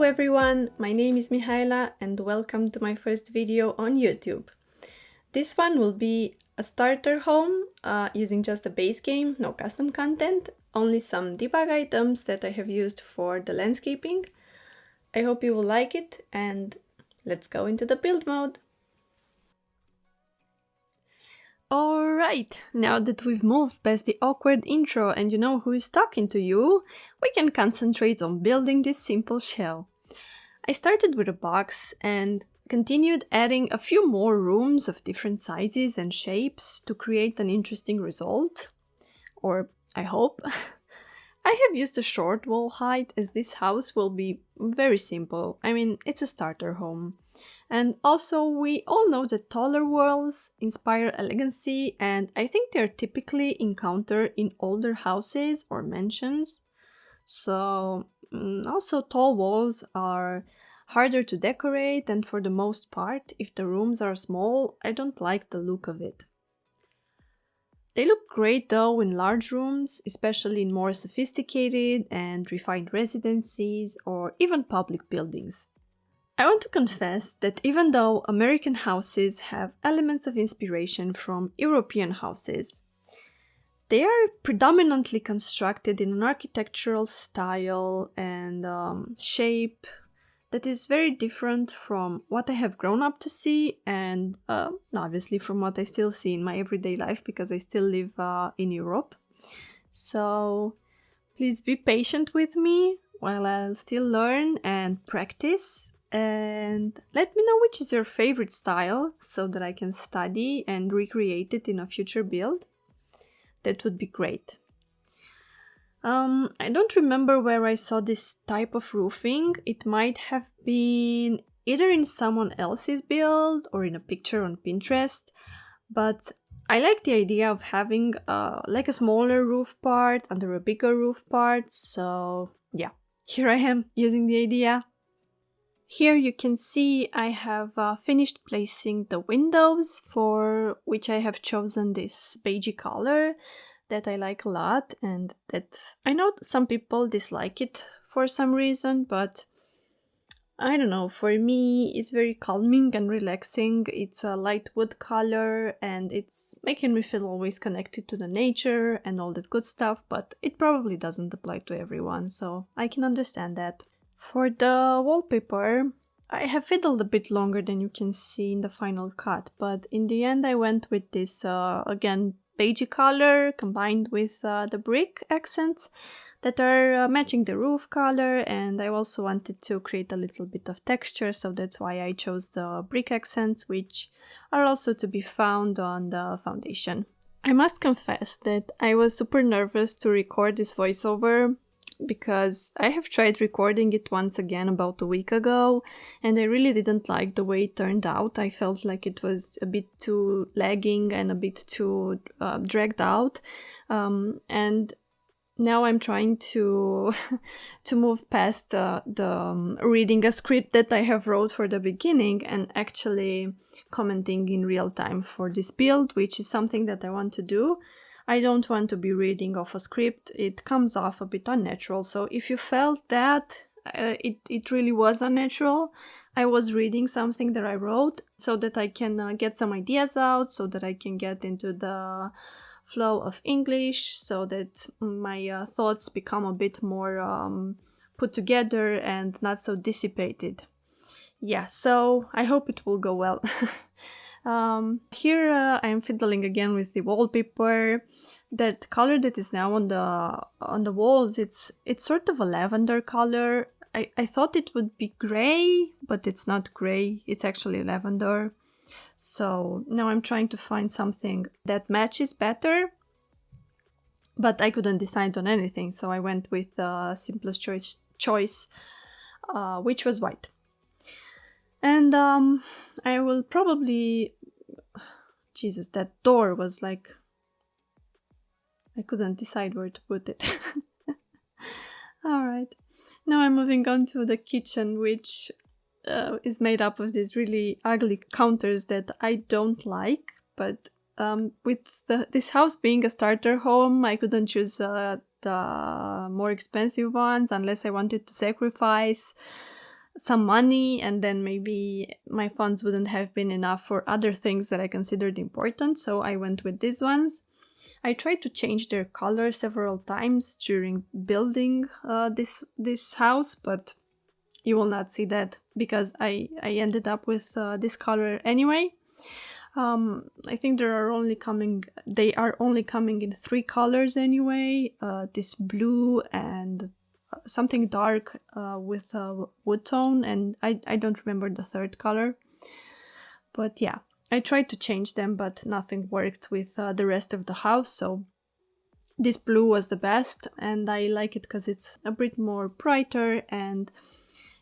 Hello everyone, my name is Mihaela and welcome to my first video on YouTube. This one will be a starter home using just a base game, no custom content, only some debug items that I have used for the landscaping. I hope you will like it and let's go into the build mode. Alright, now that we've moved past the awkward intro and you know who is talking to you, we can concentrate on building this simple shell. I started with a box and continued adding a few more rooms of different sizes and shapes to create an interesting result. Or I hope. I have used a short wall height as this house will be very simple. I mean, it's a starter home. And also, we all know that taller walls inspire elegancy, and I think they're typically encountered in older houses or mansions. So, also tall walls are harder to decorate, and for the most part, if the rooms are small, I don't like the look of it. They look great though in large rooms, especially in more sophisticated and refined residencies or even public buildings. I want to confess that even though American houses have elements of inspiration from European houses, they are predominantly constructed in an architectural style and shape that is very different from what I have grown up to see and obviously from what I still see in my everyday life because I still live in Europe. So please be patient with me while I'll still learn and practice. And let me know which is your favorite style so that I can study and recreate it in a future build. That would be great. I don't remember where I saw this type of roofing. It might have been either in someone else's build or in a picture on Pinterest, but I like the idea of having like a smaller roof part under a bigger roof part, so yeah, here I am using the idea. Here you can see I have finished placing the windows, for which I have chosen this beigey color that I like a lot, and that I know some people dislike it for some reason, but I don't know, for me it's very calming and relaxing. It's a light wood color and it's making me feel always connected to the nature and all that good stuff, but it probably doesn't apply to everyone, so I can understand that. For the wallpaper, I have fiddled a bit longer than you can see in the final cut, but in the end I went with this, again, beigey color combined with the brick accents that are matching the roof color, and I also wanted to create a little bit of texture, so that's why I chose the brick accents, which are also to be found on the foundation. I must confess that I was super nervous to record this voiceover because I have tried recording it once again about a week ago and I really didn't like the way it turned out. I felt like it was a bit too lagging and a bit too dragged out, and now I'm trying to move past the reading a script that I have wrote for the beginning and actually commenting in real time for this build, which is something that I want to do. I don't want to be reading off a script, it comes off a bit unnatural, so if you felt that it really was unnatural, I was reading something that I wrote so that I can get some ideas out, so that I can get into the flow of English, so that my thoughts become a bit more put together and not so dissipated. Yeah, so I hope it will go well. Here I'm fiddling again with the wallpaper. That color that is now on the walls, it's sort of a lavender color. I thought it would be gray, but it's not gray, it's actually lavender. So now I'm trying to find something that matches better, but I couldn't decide on anything, so I went with the simplest choice, which was white. And I will probably... Jesus, that door was like... I couldn't decide where to put it. Alright, now I'm moving on to the kitchen, which is made up of these really ugly counters that I don't like, but with this house being a starter home, I couldn't choose the more expensive ones unless I wanted to sacrifice some money, and then maybe my funds wouldn't have been enough for other things that I considered important, so I went with these ones. I tried to change their color several times during building this house, but you will not see that because I ended up with this color anyway. I think they are only coming in 3 colors anyway. This blue and something dark with a wood tone, and I don't remember the third color. But yeah, I tried to change them, but nothing worked with the rest of the house, so this blue was the best, and I like it because it's a bit more brighter and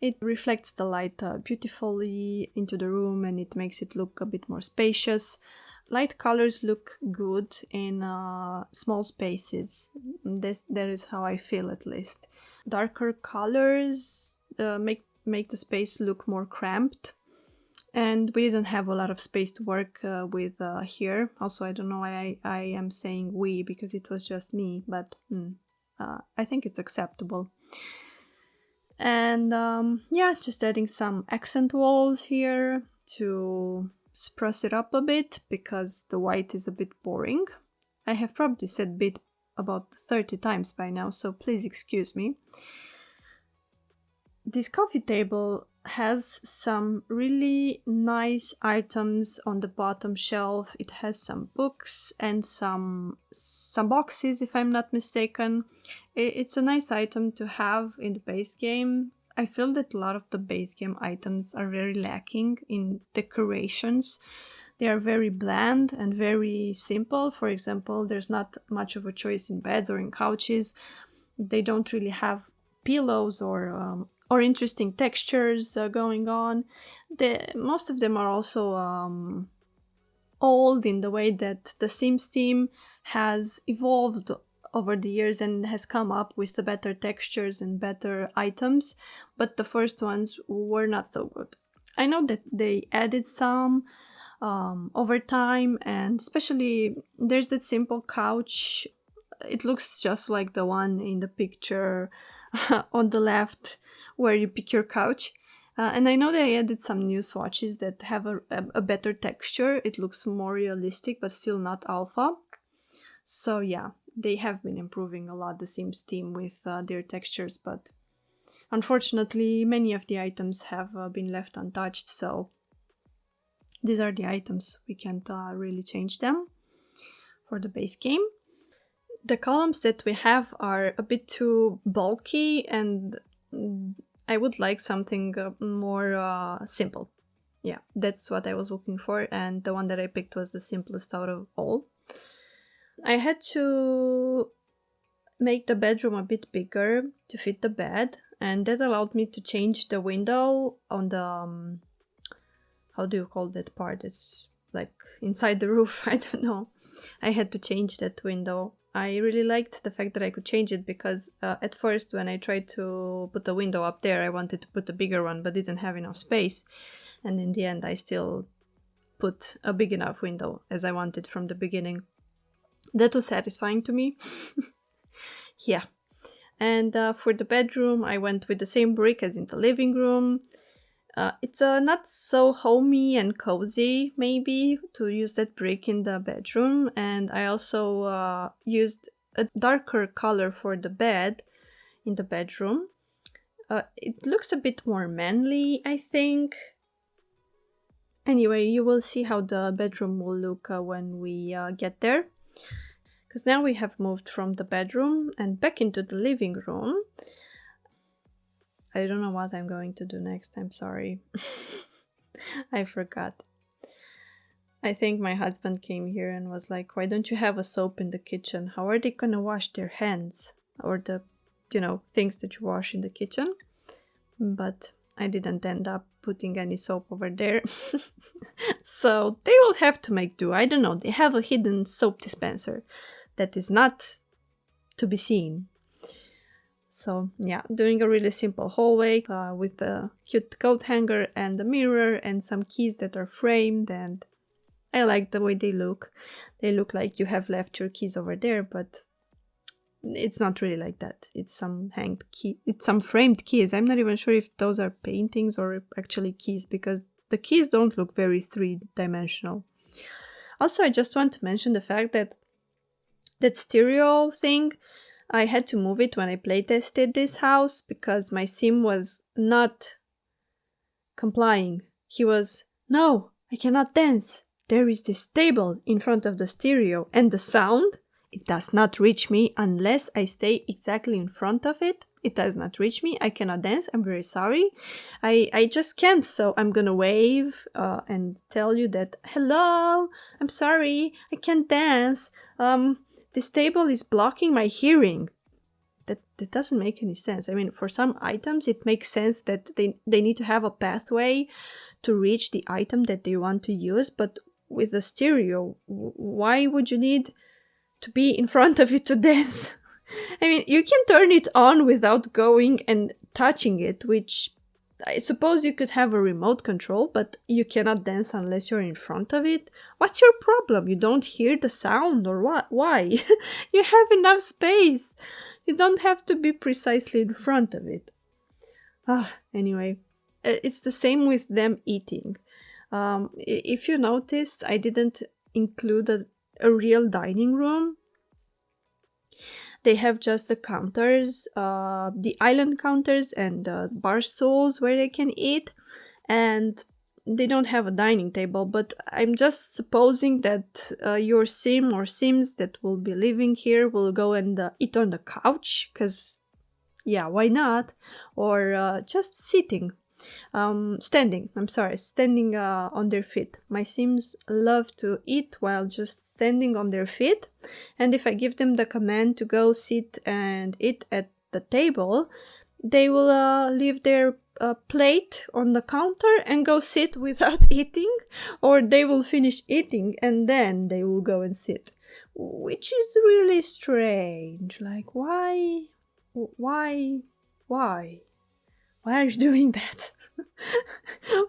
it reflects the light beautifully into the room, and it makes it look a bit more spacious. Light colors look good in small spaces. That is how I feel, at least. Darker colors make the space look more cramped. And we didn't have a lot of space to work with here. Also, I don't know why I am saying we, because it was just me, but I think it's acceptable. And yeah, just adding some accent walls here to spruce it up a bit, because the white is a bit boring. I have probably said bit about 30 times by now, so please excuse me. This coffee table has some really nice items on the bottom shelf. It has some books and some boxes, if I'm not mistaken. It's a nice item to have in the base game. I feel that a lot of the base game items are very lacking in decorations. They are very bland and very simple. For example, there's not much of a choice in beds or in couches. They don't really have pillows or interesting textures going on. Most of them are also old in the way that the Sims team has evolved over the years and has come up with the better textures and better items, but the first ones were not so good. I know that they added some over time, and especially there's that simple couch. It looks just like the one in the picture on the left where you pick your couch. And I know they added some new swatches that have a better texture. It looks more realistic, but still not alpha. So yeah, they have been improving a lot, the Sims team, with their textures, but unfortunately many of the items have been left untouched, so these are the items. We can't really change them for the base game. The columns that we have are a bit too bulky, and I would like something more simple. Yeah, that's what I was looking for, and the one that I picked was the simplest out of all. I had to make the bedroom a bit bigger to fit the bed, and that allowed me to change the window on the how do you call that part? It's like inside the roof. I don't know. I had to change that window. I really liked the fact that I could change it, because at first when I tried to put the window up there, I wanted to put a bigger one but didn't have enough space, and in the end I still put a big enough window as I wanted from the beginning. That was satisfying to me. Yeah. And for the bedroom, I went with the same brick as in the living room. It's not so homey and cozy, maybe, to use that brick in the bedroom. And I also used a darker color for the bed in the bedroom. It looks a bit more manly, I think. Anyway, you will see how the bedroom will look when we get there. Because now we have moved from the bedroom and back into the living room. I don't know what I'm going to do next, I'm sorry. I forgot. I think my husband came here and was like, why don't you have a soap in the kitchen? How are they gonna wash their hands? Or the, things that you wash in the kitchen. But I didn't end up putting any soap over there. So they will have to make do. I don't know, they have a hidden soap dispenser that is not to be seen. So yeah, doing a really simple hallway with a cute coat hanger and a mirror and some keys that are framed, and I like the way they look. They look like you have left your keys over there, but it's not really like that. It's some hanged key. It's some framed keys. I'm not even sure if those are paintings or actually keys, because the keys don't look very three-dimensional. Also, I just want to mention the fact that that stereo thing, I had to move it when I playtested this house because my sim was not complying. He was, no, I cannot dance. There is this table in front of the stereo, and the sound, it does not reach me unless I stay exactly in front of it. It does not reach me. I cannot dance. I'm very sorry. I just can't. So I'm gonna wave and tell you that, hello, I'm sorry, I can't dance. This table is blocking my hearing. That doesn't make any sense. I mean, for some items, it makes sense that they need to have a pathway to reach the item that they want to use. But with the stereo, why would you need to be in front of it to dance? I mean, you can turn it on without going and touching it, which I suppose you could have a remote control, but you cannot dance unless you're in front of it. What's your problem? You don't hear the sound, or what? Why? You have enough space. You don't have to be precisely in front of it. Anyway, it's the same with them eating. If you noticed, I didn't include a real dining room. They have just the counters, the island counters and bar stools where they can eat, and they don't have a dining table. But I'm just supposing that your sim or sims that will be living here will go and eat on the couch, because yeah, why not? Or just sitting. Standing on their feet. My sims love to eat while just standing on their feet, and if I give them the command to go sit and eat at the table, they will leave their plate on the counter and go sit without eating, or they will finish eating and then they will go and sit, which is really strange. Like, why are you doing that?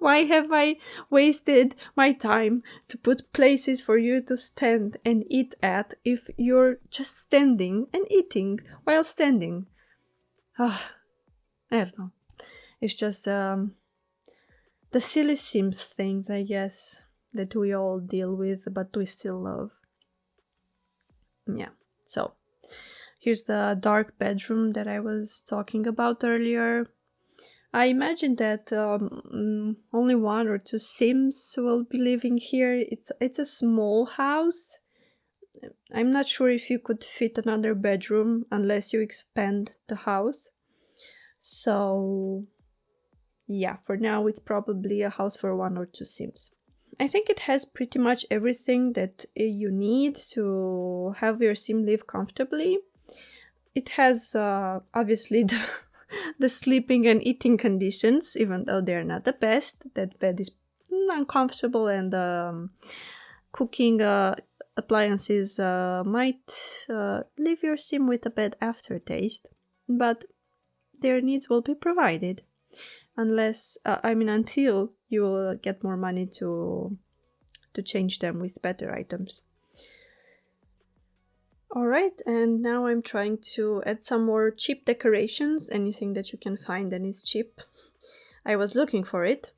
Why have I wasted my time to put places for you to stand and eat at if you're just standing and eating while standing? I don't know. It's just the silly Sims things, I guess, that we all deal with, but we still love. Yeah, so here's the dark bedroom that I was talking about earlier. I imagine that only 1 or 2 Sims will be living here. It's a small house. I'm not sure if you could fit another bedroom unless you expand the house. So yeah, for now it's probably a house for 1 or 2 Sims. I think it has pretty much everything that you need to have your sim live comfortably. It has obviously the sleeping and eating conditions, even though they're not the best. That bed is uncomfortable, and cooking appliances might leave your sim with a bad aftertaste, but their needs will be provided, until you will get more money to change them with better items. Alright, and now I'm trying to add some more cheap decorations. Anything that you can find and is cheap. I was looking for it.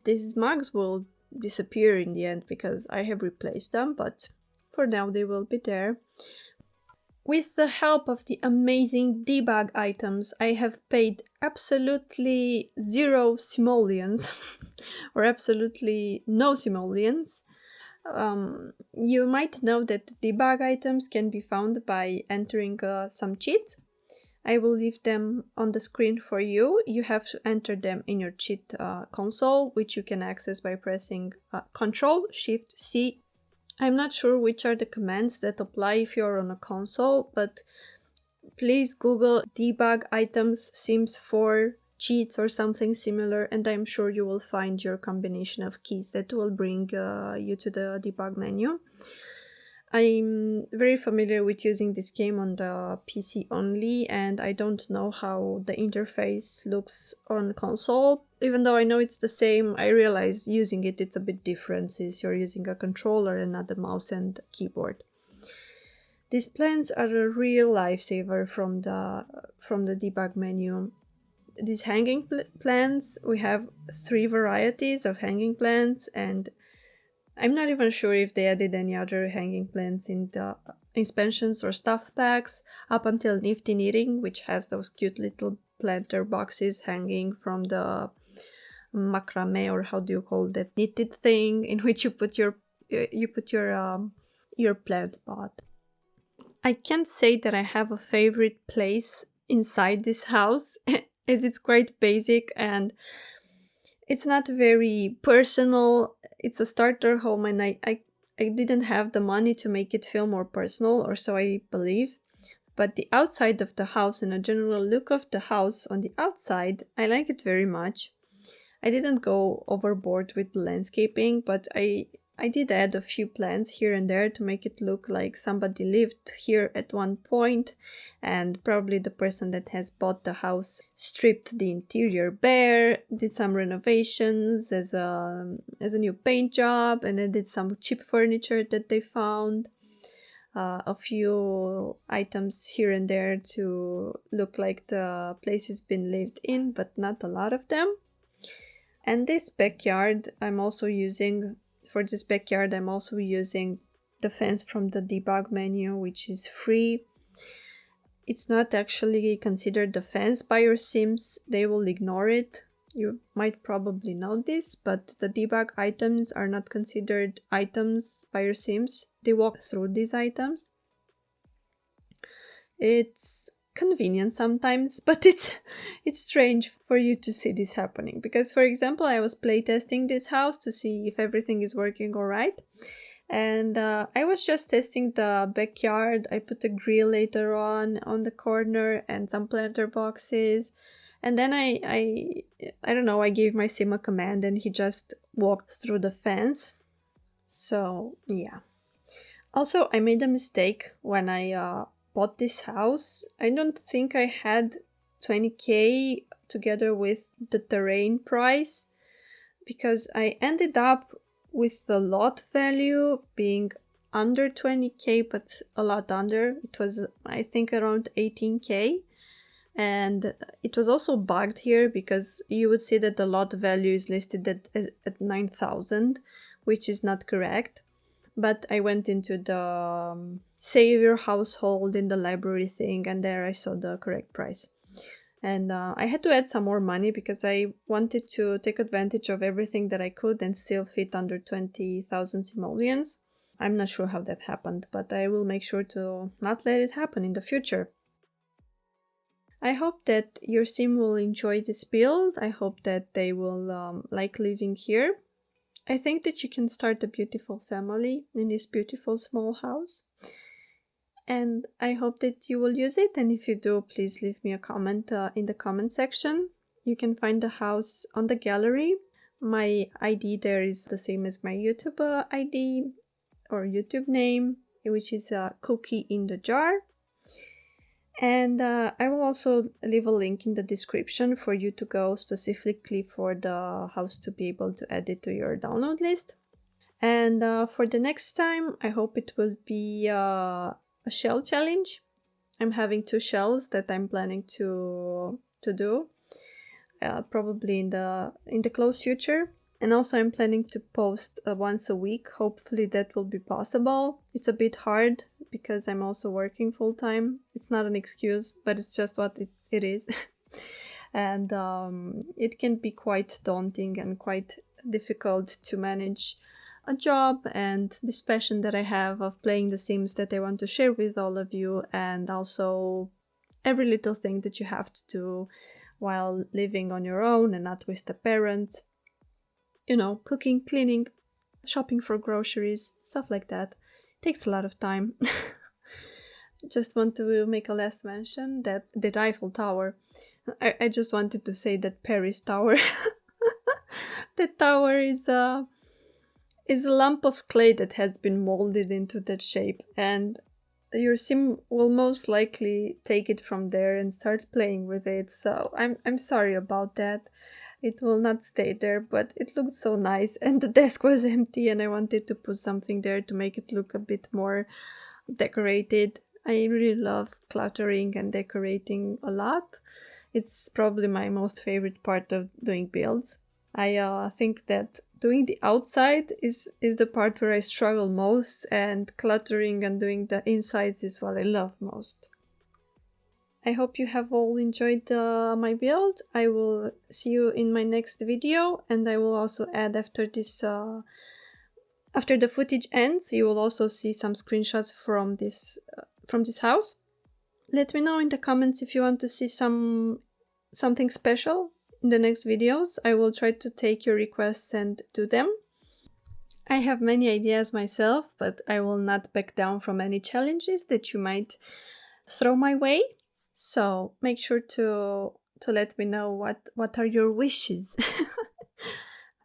These mugs will disappear in the end because I have replaced them, but for now they will be there. With the help of the amazing debug items, I have paid absolutely 0 simoleons, or absolutely no simoleons. You might know that debug items can be found by entering some cheats. I will leave them on the screen for you. You have to enter them in your cheat console, which you can access by pressing Ctrl-Shift-C. I'm not sure which are the commands that apply if you're on a console, but please Google debug items Sims 4 cheats or something similar, and I'm sure you will find your combination of keys that will bring you to the debug menu. I'm very familiar with using this game on the PC only, and I don't know how the interface looks on console. Even though I know it's the same, I realize using it's a bit different since you're using a controller and not a mouse and keyboard. These plants are a real lifesaver from the debug menu. These hanging plants, we have 3 varieties of hanging plants, and I'm not even sure if they added any other hanging plants in the expansions or stuff packs up until Nifty Knitting, which has those cute little planter boxes hanging from the macrame, or how do you call that knitted thing in which you put your plant pot. I can't say that I have a favorite place inside this house as it's quite basic and it's not very personal. It's a starter home and I didn't have the money to make it feel more personal, or so I believe. But the outside of the house and a general look of the house on the outside, I like it very much. I didn't go overboard with the landscaping, but I did add a few plants here and there to make it look like somebody lived here at one point, and probably the person that has bought the house stripped the interior bare, did some renovations as a new paint job, and then did some cheap furniture that they found. A few items here and there to look like the place has been lived in, but not a lot of them. And this backyard, I'm also using the fence from the debug menu, which is free. It's not actually considered the fence by your sims. They will ignore it. You might probably know this, but the debug items are not considered items by your sims. They walk through these items. It's convenient sometimes, but it's strange for you to see this happening, because for example I was playtesting this house to see if everything is working all right, and I was just testing the backyard. I put a grill later on the corner and some planter boxes, and then I don't know, I gave my sim a command and he just walked through the fence. So yeah. Also, I made a mistake when I bought this house. I don't think I had 20k together with the terrain price, because I ended up with the lot value being under 20k, but a lot under. It was, I think, around 18k. And it was also bugged here because you would see that the lot value is listed at 9,000, which is not correct. But I went into the save your household in the library thing, and there I saw the correct price. And I had to add some more money because I wanted to take advantage of everything that I could and still fit under 20,000 simoleons. I'm not sure how that happened, but I will make sure to not let it happen in the future. I hope that your sim will enjoy this build. I hope that they will like living here. I think that you can start a beautiful family in this beautiful small house. And I hope that you will use it. And if you do, please leave me a comment in the comment section. You can find the house on the gallery. My ID there is the same as my YouTube ID or YouTube name, which is Cookieinthejar. And I will also leave a link in the description for you to go specifically for the house to be able to add it to your download list. And for the next time, I hope it will be a shell challenge. I'm having 2 shells that I'm planning to do, probably in the close future. And also I'm planning to post once a week. Hopefully that will be possible. It's a bit hard because I'm also working full-time. It's not an excuse, but it's just what it is. And it can be quite daunting and quite difficult to manage a job and this passion that I have of playing The Sims that I want to share with all of you, and also every little thing that you have to do while living on your own and not with the parents. You know, cooking, cleaning, shopping for groceries, stuff like that. It takes a lot of time. Just want to make a last mention that the Eiffel Tower. I just wanted to say that Paris Tower. The tower is a lump of clay that has been molded into that shape, and your sim will most likely take it from there and start playing with it. So I'm sorry about that. It will not stay there, but it looked so nice and the desk was empty and I wanted to put something there to make it look a bit more decorated. I really love cluttering and decorating a lot. It's probably my most favorite part of doing builds. I think that doing the outside is the part where I struggle most, and cluttering and doing the insides is what I love most. I hope you have all enjoyed my build. I will see you in my next video, and I will also add after this after the footage ends, you will also see some screenshots from this house. Let me know in the comments if you want to see something special in the next videos. I will try to take your requests and do them. I have many ideas myself, but I will not back down from any challenges that you might throw my way. So make sure to let me know what are your wishes.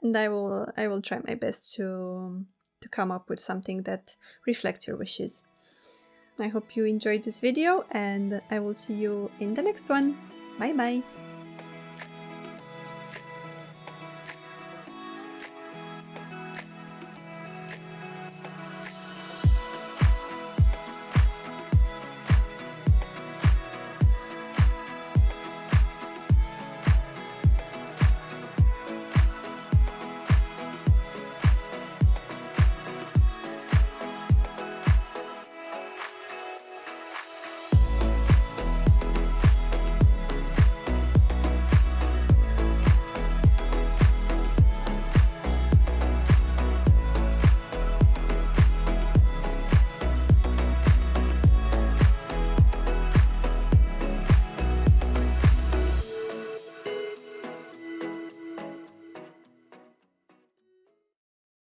And I will try my best to come up with something that reflects your wishes. I hope you enjoyed this video, and I will see you in the next one. Bye bye!